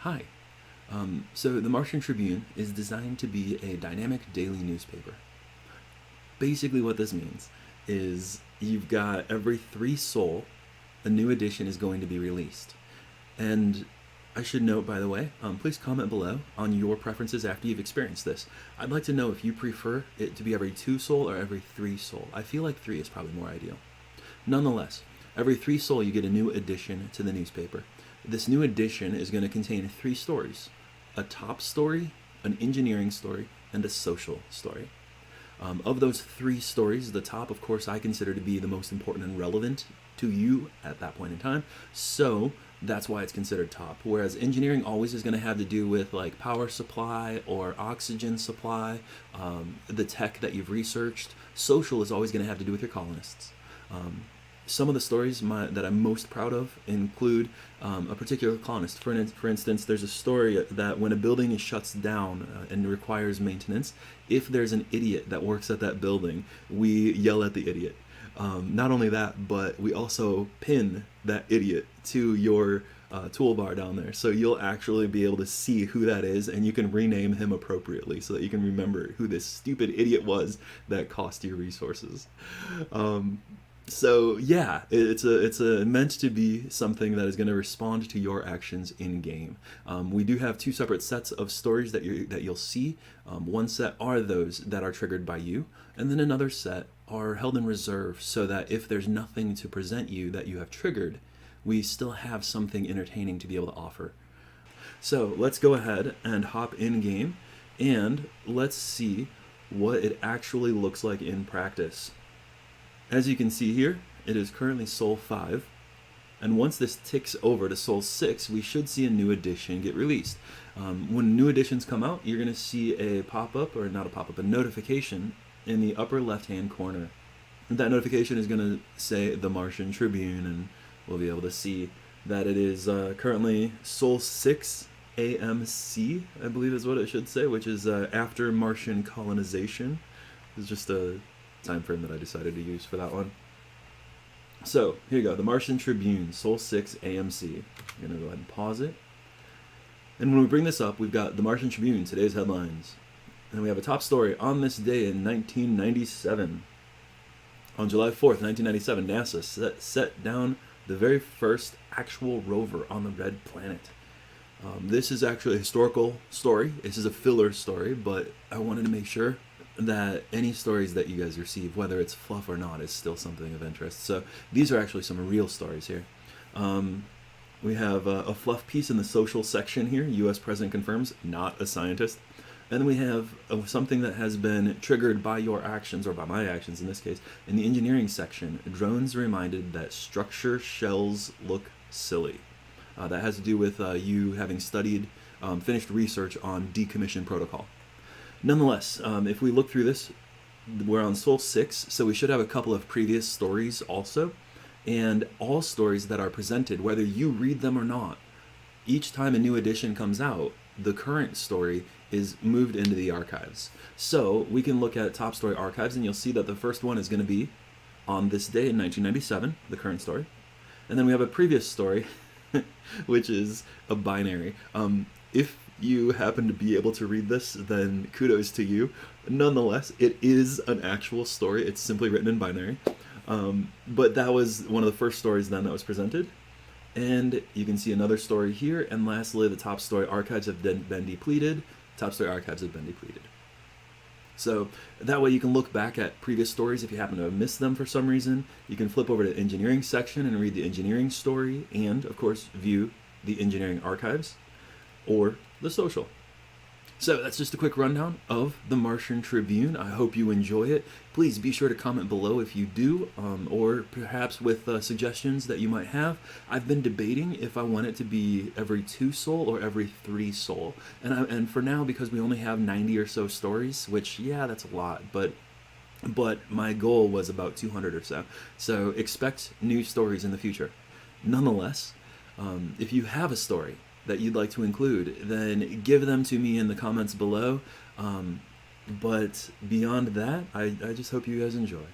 Hi. So the Martian Tribune is designed to be a dynamic daily newspaper. Basically what this means is you've got every 3 sol, a new edition is going to be released. And I should note, by the way, please comment below on your preferences after you've experienced this. I'd like to know if you prefer it to be every 2 sol or every 3 sol. I feel like 3 is probably more ideal. Nonetheless, every 3 sol you get a new addition to the newspaper. This new edition is going to contain 3 stories: a top story, an engineering story, and a social story. Of those 3 stories, the top, of course, I consider to be the most important and relevant to you at that point in time, so that's why it's considered top. Whereas engineering always is going to have to do with like power supply or oxygen supply, the tech that you've researched. Social is always going to have to do with your colonists. Some of the stories that I'm most proud of include a particular colonist. For instance, there's a story that when a building shuts down and requires maintenance, if there's an idiot that works at that building, we yell at the idiot. Not only that, but we also pin that idiot to your toolbar down there, so you'll actually be able to see who that is, and you can rename him appropriately so that you can remember who this stupid idiot was that cost you resources. So yeah, it's meant to be something that is going to respond to your actions in game. We do have 2 separate sets of stories that you'll see. One set are those that are triggered by you, and then another set are held in reserve so that if there's nothing to present you that you have triggered, we still have something entertaining to be able to offer. So let's go ahead and hop in game, and let's see what it actually looks like in practice. As you can see here, it is currently Sol 5, and once this ticks over to Sol 6, we should see a new edition get released. When new editions come out, you're going to see a pop-up, or not a pop-up, a notification in the upper left-hand corner. That notification is going to say the Martian Tribune, and we'll be able to see that it is currently Sol 6 AMC, I believe is what it should say, which is after Martian colonization. It's just a time frame that I decided to use for that one. So here you go, the Martian Tribune, Sol 6 AMC. I'm gonna go ahead and pause it. And when we bring this up, we've got the Martian Tribune, today's headlines. And we have a top story: on this day in 1997. On July 4th, 1997, NASA set down the very first actual rover on the red planet. This is actually a historical story. This is a filler story, but I wanted to make sure that any stories that you guys receive, whether it's fluff or not, is still something of interest. So these are actually some real stories here. We have a fluff piece in the social section here. U.S. President confirms, not a scientist. Then we have something that has been triggered by your actions, or by my actions in this case. In the engineering section, drones reminded that structure shells look silly. That has to do with you having studied, finished research on decommission protocol. Nonetheless, if we look through this, we're on Sol 6, so we should have a couple of previous stories also. And all stories that are presented, whether you read them or not, each time a new edition comes out, the current story is moved into the archives. So we can look at top story archives, and you'll see that the first one is going to be on this day in 1997, the current story. And then we have a previous story, which is a binary. If you happen to be able to read this, then kudos to you. Nonetheless, it is an actual story. It's simply written in binary. But that was one of the first stories then that was presented. And you can see another story here. And lastly, the top story archives have been depleted. Top story archives have been depleted. So that way you can look back at previous stories if you happen to have missed them for some reason. You can flip over to the engineering section and read the engineering story, and of course view the engineering archives or the social. So that's just a quick rundown of the Martian Tribune. I hope you enjoy it. Please be sure to comment below if you do, or perhaps with suggestions that you might have. I've been debating if I want it to be every 2 sol or every 3 sol. And for now, because we only have 90 or so stories, which, yeah, that's a lot, but my goal was about 200 or so. So expect new stories in the future. Nonetheless, if you have a story that you'd like to include, then give them to me in the comments below. But beyond that, I just hope you guys enjoy.